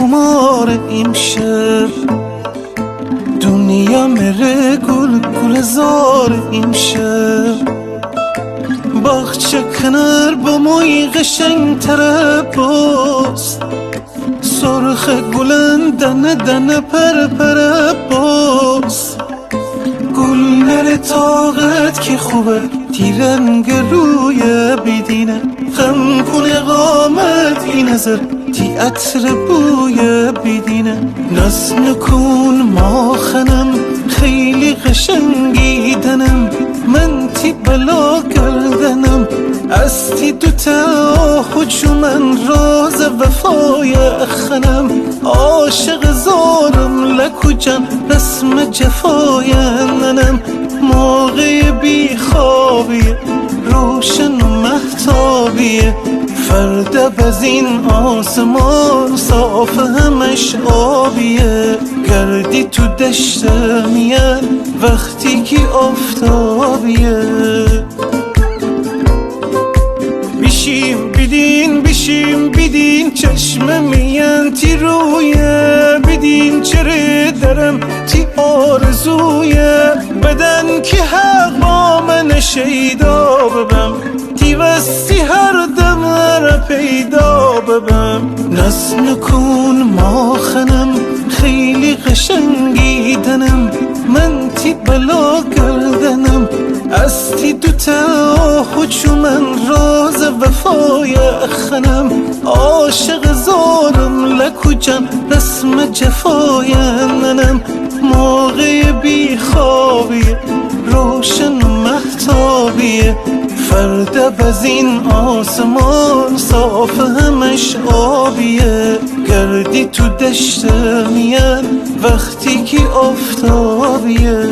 خمار امشب دنیا مره گل گل زار امشب باغچه کنار با موی قشنگ تره باست سرخ گلن دنه دنه پر پر باست گل نره طاقت که خوبه تیرنگ روی بیدینه غم کنه قامت این نظر تی عطر بوی بیدینه ناز نکن ما خنم خیلی قشنگی دنم من تی بلا کردنم از تی دوتا حجو من راز وفای اخنم عاشق زارم لکو جان رسم جفای ننم موقع بی خوابیه روشن و محتابیه فردا بزین آسمان صاف همش آبیه گردی تو دشت میان وقتی که آفتابیه بیشیم بیدین چشم میان تی رویه بیدین چره درم تی آرزویه بدن که حق با من شیدا ببم تی وستی هر دم را پیدا ببم ناز نکن ما خنم خیلی قشنگی دنم من تی بلا کردنم از تی دوتا حجو من راز وفای اخنم عاشق زارم لکو جان رسم جفای ننم موقع بی خوابیه روشن و محتابیه فردا بزین آسمان صاف همش آبیه گردی تو دشت میان وقتی که آفتابیه